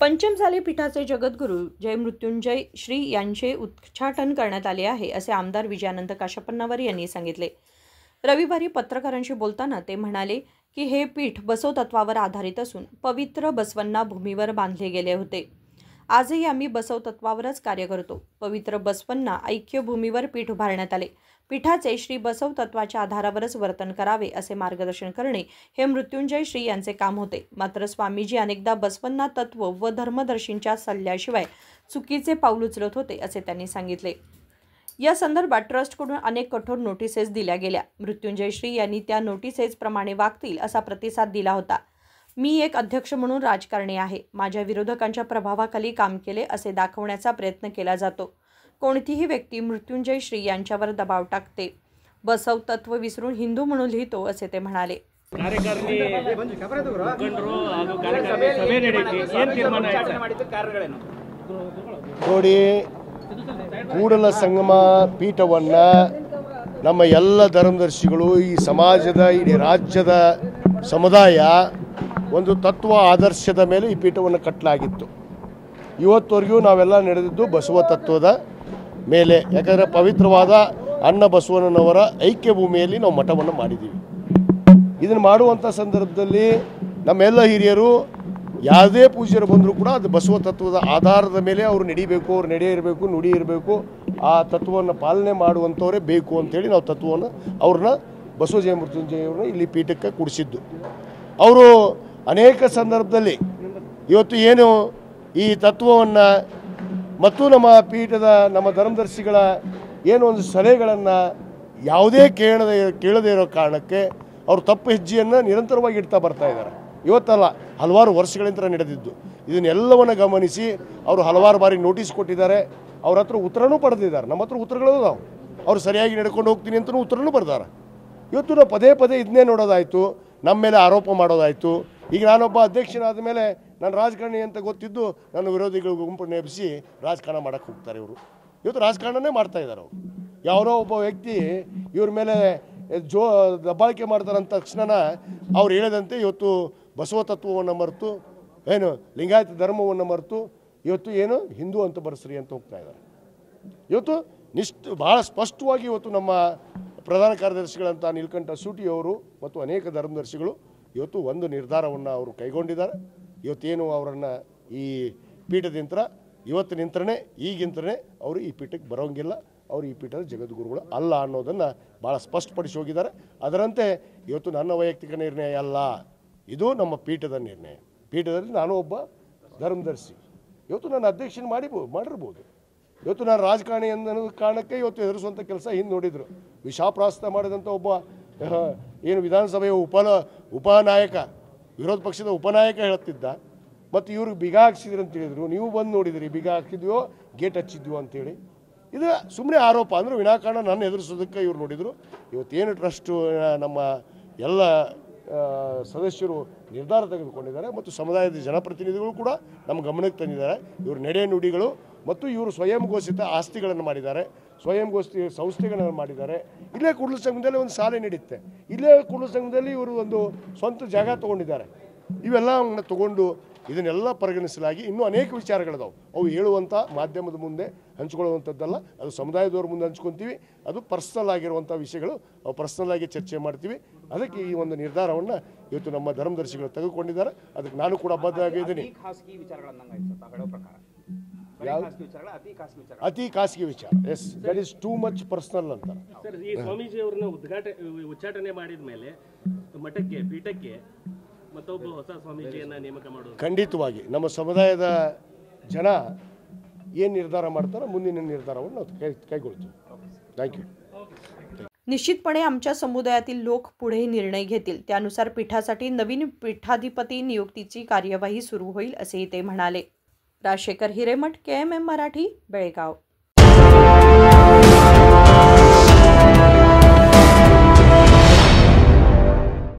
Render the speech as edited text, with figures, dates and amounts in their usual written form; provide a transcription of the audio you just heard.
पंचमसाली पीठाचे जगद्गुरू जय मृत्युंजय श्री यांचे उच्चाटन करण्यात आले आहे, असे आमदार विजयानंद काशप्पनावर यांनी सांगितले। रविवारी पत्रकारांशी बोलताना ते म्हणाले की हे पीठ बसव तत्वावर आधारित असून पवित्र बसवण्णा भूमीवर बांधले गेले होते। आजही आम्ही बसव तत्वावरच कार्य करतो। पवित्र बसवण्णा ऐक्य भूमीवर पीठ उभारण्यात आले। पीठाचे श्री बसव तत्वाच्या आधारावरच वर्तन करावे असे मार्गदर्शन करणे हे मृत्युंजय श्री यांचे काम होते। मात्र स्वामीजी अनेकदा बसवण्णा तत्व व धर्मदर्शींच्या सल्ल्याशिवाय चुकीचे पाऊल उचलत होते, असे त्यांनी सांगितले। या संदर्भात ट्रस्टकडून अनेक कठोर नोटिसेस दिल्या गेल्या। मृत्युंजय श्री यांनी त्या नोटिसेस प्रमाणे वागतील असा प्रतिसाद दिला होता। मी एक अध्यक्ष म्हणून राजकारणी आहे। माझ्या विरोधकांच्या प्रभावाखाली काम केले असे दाखवण्याचा प्रयत्न केला जातो। कोणतीही व्यक्ती मृत्युंजय श्री यांच्यावर दबाव टाकते। बसव तत्व विसरून हिंदू म्हणून लिहितो, असे ते म्हणाले। ನೋಡಿ, ಕೂಡಲ ಸಂಗಮ ಪೀಠವನ್ನ ನಮ್ಮ ಎಲ್ಲ ಧರ್ಮದರ್ಶಿಗಳು, ಈ ಸಮಾಜದ, ಇಡೀ ರಾಜ್ಯದ ಸಮುದಾಯ ಒಂದು ತತ್ವ ಆದರ್ಶದ ಮೇಲೆ ಈ ಪೀಠವನ್ನು ಕಟ್ಟಲಾಗಿತ್ತು। ಇವತ್ತವರೆಗೂ ನಾವೆಲ್ಲ ನಡೆದಿದ್ದು ಬಸವ ತತ್ವದ ಮೇಲೆ, ಯಾಕಂದರೆ ಪವಿತ್ರವಾದ ಅಣ್ಣ ಬಸವಣ್ಣನವರ ಐಕ್ಯ ಭೂಮಿಯಲ್ಲಿ ನಾವು ಮಠವನ್ನು ಮಾಡಿದ್ದೀವಿ। ಇದನ್ನು ಮಾಡುವಂಥ ಸಂದರ್ಭದಲ್ಲಿ ನಮ್ಮೆಲ್ಲ ಹಿರಿಯರು ಯಾವುದೇ ಪೂಜ್ಯರು ಬಂದರೂ ಕೂಡ ಅದು ಬಸವ ತತ್ವದ ಆಧಾರದ ಮೇಲೆ ಅವರು ನಡಿಬೇಕು, ಅವ್ರು ನಡೆ ಇರಬೇಕು, ನುಡಿ ಇರಬೇಕು, ಆ ತತ್ವವನ್ನು ಪಾಲನೆ ಮಾಡುವಂಥವರೇ ಬೇಕು ಅಂಥೇಳಿ ನಾವು ತತ್ವವನ್ನು ಅವ್ರನ್ನ ಬಸವ ಜಯ ಮೃತ್ಯುಂಜಯವ್ರನ್ನ ಇಲ್ಲಿ ಪೀಠಕ್ಕೆ ಕೂಡಿಸಿದ್ದು। ಅವರು ಅನೇಕ ಸಂದರ್ಭದಲ್ಲಿ ಇವತ್ತು ಏನು ಈ ತತ್ವವನ್ನು ಮತ್ತು ನಮ್ಮ ಪೀಠದ ನಮ್ಮ ಧರ್ಮದರ್ಶಿಗಳ ಏನೋ ಒಂದು ಸಲಹೆಗಳನ್ನು ಯಾವುದೇ ಕೇಳದೇ ಇರೋ ಕಾರಣಕ್ಕೆ ಅವರು ತಪ್ಪು ಹೆಜ್ಜೆಯನ್ನು ನಿರಂತರವಾಗಿ ಇಡ್ತಾ ಬರ್ತಾ ಇದ್ದಾರೆ। ಇವತ್ತಲ್ಲ, ಹಲವಾರು ವರ್ಷಗಳಿಂದ ನಡೆದಿದ್ದು। ಇದನ್ನೆಲ್ಲವನ್ನು ಗಮನಿಸಿ ಅವರು ಹಲವಾರು ಬಾರಿ ನೋಟಿಸ್ ಕೊಟ್ಟಿದ್ದಾರೆ। ಅವ್ರ ಹತ್ರ ಉತ್ತರನೂ ಪಡೆದಿದ್ದಾರೆ। ನಮ್ಮ ಹತ್ರ ಉತ್ತರಗಳು ಅದಾವೆ, ಅವ್ರು ಸರಿಯಾಗಿ ನಡ್ಕೊಂಡು ಹೋಗ್ತೀನಿ ಅಂತಲೂ ಉತ್ತರನೂ ಬರ್ದಾರೆ। ಇವತ್ತು ನಾವು ಪದೇ ಪದೇ ಇದನ್ನೇ ನೋಡೋದಾಯಿತು, ನಮ್ಮ ಮೇಲೆ ಆರೋಪ ಮಾಡೋದಾಯಿತು। ಈಗ ನಾನೊಬ್ಬ ಅಧ್ಯಕ್ಷನಾದ ಮೇಲೆ ನಾನು ರಾಜಕಾರಣಿ ಅಂತ ಗೊತ್ತಿದ್ದು ನನ್ನ ವಿರೋಧಿಗಳು ಗುಂಪನ್ನು ಎಬ್ಬಿಸಿ ರಾಜಕಾರಣ ಮಾಡೋಕ್ಕೆ ಹೋಗ್ತಾರೆ ಇವರು। ಇವತ್ತು ರಾಜಕಾರಣನೇ ಮಾಡ್ತಾ ಇದ್ದಾರೆ ಅವರು। ಯಾರೋ ಒಬ್ಬ ವ್ಯಕ್ತಿ ಇವ್ರ ಮೇಲೆ ದಬ್ಬಾಳಿಕೆ ಮಾಡ್ತಾರಂತ ತಕ್ಷಣ ಅವ್ರು ಹೇಳಿದಂತೆ ಇವತ್ತು ಬಸವ ತತ್ವವನ್ನು ಮರೆತು, ಏನು ಲಿಂಗಾಯತ ಧರ್ಮವನ್ನು ಮರೆತು ಇವತ್ತು ಏನು ಹಿಂದೂ ಅಂತ ಬರೆಸ್ರಿ ಅಂತ ಹೋಗ್ತಾ ಇದ್ದಾರೆ। ಇವತ್ತು ಭಾಳ ಸ್ಪಷ್ಟವಾಗಿ ಇವತ್ತು ನಮ್ಮ ಪ್ರಧಾನ ಕಾರ್ಯದರ್ಶಿಗಳಂತ ನೀಲಕಂಠ ಸೂಟಿ ಅವರು ಮತ್ತು ಅನೇಕ ಧರ್ಮದರ್ಶಿಗಳು ಇವತ್ತು ಒಂದು ನಿರ್ಧಾರವನ್ನು ಅವರು ಕೈಗೊಂಡಿದ್ದಾರೆ। ಇವತ್ತೇನು ಅವರನ್ನು ಈ ಪೀಠದಿಂದ ಇವತ್ತಿನಿಂತನೇ ಈಗಿಂತನೇ ಅವರು ಈ ಪೀಠಕ್ಕೆ ಬರೋಂಗಿಲ್ಲ, ಅವರು ಈ ಪೀಠದ ಜಗದ್ಗುರುಗಳು ಅಲ್ಲ ಅನ್ನೋದನ್ನು ಭಾಳ ಸ್ಪಷ್ಟಪಡಿಸಿ ಹೋಗಿದ್ದಾರೆ। ಅದರಂತೆ ಇವತ್ತು ನನ್ನ ವೈಯಕ್ತಿಕ ನಿರ್ಣಯ ಅಲ್ಲ, ಇದು ನಮ್ಮ ಪೀಠದ ನಿರ್ಣಯ। ಪೀಠದಲ್ಲಿ ನಾನು ಒಬ್ಬ ಧರ್ಮದರ್ಶಿ, ಇವತ್ತು ನಾನು ಅಧ್ಯಕ್ಷನ ಮಾಡಿರ್ಬೋದು। ಇವತ್ತು ನಾನು ರಾಜಕಾರಣಿ ಅನ್ನೋ ಕಾರಣಕ್ಕೆ ಇವತ್ತು ಎದುರಿಸುವಂಥ ಕೆಲಸ ಹಿಂದೆ ನೋಡಿದರು। ವಿಷಾಪ್ರಾಸ್ತ ಮಾಡಿದಂಥ ಒಬ್ಬ ಏನು ವಿಧಾನಸಭೆಯ ಉಪನಾಯಕ, ವಿರೋಧ ಪಕ್ಷದ ಉಪನಾಯಕ ಹೇಳ್ತಿದ್ದ, ಮತ್ತು ಇವ್ರಿಗೆ ಬಿಗ ಹಾಕ್ಸಿದ್ರಿ ಅಂತ ಹೇಳಿದ್ರು। ನೀವು ಬಂದು ನೋಡಿದ್ರಿ, ಬಿಗ ಹಾಕಿದ್ವೋ ಗೇಟ್ ಹಚ್ಚಿದ್ವೋ ಅಂತೇಳಿ। ಇದು ಸುಮ್ಮನೆ ಆರೋಪ ಅಂದರೆ ವಿನಾಕಾರಣ ನನ್ನ ಎದುರಿಸೋದಕ್ಕೆ ಇವ್ರು ನೋಡಿದರು। ಇವತ್ತೇನು ಟ್ರಸ್ಟು ನಮ್ಮ ಎಲ್ಲ ಸದಸ್ಯರು ನಿರ್ಧಾರ ತೆಗೆದುಕೊಂಡಿದ್ದಾರೆ ಮತ್ತು ಸಮುದಾಯದ ಜನಪ್ರತಿನಿಧಿಗಳು ಕೂಡ ನಮ್ಮ ಗಮನಕ್ಕೆ ತಂದಿದ್ದಾರೆ। ಇವರು ನಡೆ ನುಡಿಗಳು ಮತ್ತು ಇವರು ಸ್ವಯಂ ಘೋಷಿತ ಆಸ್ತಿಗಳನ್ನು ಮಾಡಿದ್ದಾರೆ, ಸ್ವಯಂ ಘೋಷಿತ ಸಂಸ್ಥೆಗಳನ್ನು ಮಾಡಿದ್ದಾರೆ। ಇಲ್ಲೇ ಕೂಡಲ ಸಂಘದಲ್ಲಿ ಒಂದು ಶಾಲೆ ನಡೆಯುತ್ತೆ, ಇಲ್ಲೇ ಕೂಡಲ ಸಂಘದಲ್ಲಿ ಇವರು ಒಂದು ಸ್ವಂತ ಜಾಗ ತೊಗೊಂಡಿದ್ದಾರೆ। ಇವೆಲ್ಲ ತಗೊಂಡು ಇದನ್ನೆಲ್ಲ ಪರಿಗಣಿಸಲಾಗಿ ಇನ್ನೂ ಅನೇಕ ವಿಚಾರಗಳಿದಾವೆ, ಅವು ಹೇಳುವಂಥ ಮಾಧ್ಯಮದ ಮುಂದೆ ಹಂಚ್ಕೊಳ್ಳುವಂಥದ್ದಲ್ಲ, ಅದು ಸಮುದಾಯದವ್ರ ಮುಂದೆ ಹಂಚ್ಕೊತೀವಿ। ಅದು ಪರ್ಸನಲ್ ಆಗಿರುವಂಥ ವಿಷಯಗಳು, ಅವು ಪರ್ಸನಲ್ ಆಗಿ ಚರ್ಚೆ ಮಾಡ್ತೀವಿ। ಅದಕ್ಕೆ ಈ ಒಂದು ನಿರ್ಧಾರವನ್ನು ಇವತ್ತು ನಮ್ಮ ಧರ್ಮದರ್ಶಿಗಳು ತೆಗೆದುಕೊಂಡಿದ್ದಾರೆ, ಅದಕ್ಕೆ ನಾನು ಕೂಡ ಬದ್ಧ ಆಗಿದ್ದೀನಿ। ಅತಿ ಖಾಸಗಿ ವಿಚಾರ, yes, that is too much personal ಅಂತ ಸರ್। ಈ ಸ್ವಾಮೀಜಿ ಅವರನ್ನ ಉಚ್ಚಾಟನೆ ಮಾಡಿದ ಮೇಲೆ ಮಠಕ್ಕೆ, ಪೀಠಕ್ಕೆ ಮತ್ತೊಬ್ಬ ಹೊಸ ಸ್ವಾಮೀಜಿಯನ್ನ ನೇಮಕ ಮಾಡೋದು ಖಂಡಿತವಾಗಿ ನಮ್ಮ ಸಮುದಾಯದ ಜನ ಏನು ನಿರ್ಧಾರ ಮಾಡ್ತಾರೋ ಮುಂದಿನ निर्धारावर ನಾವು ಕೈಗೊಳ್ತೀವಿ। Thank you. निश्चितपणे आमच्या समुदायातील लोक पुढे निर्णय घेतील, त्यानुसार पीठासाठी नवीन पीठाधिपती नियुक्तीची कार्यवाही सुरू होईल, असेही ते म्हणाले। राजशेखर हिरेमठ, KMM मराठी, बेळगाव।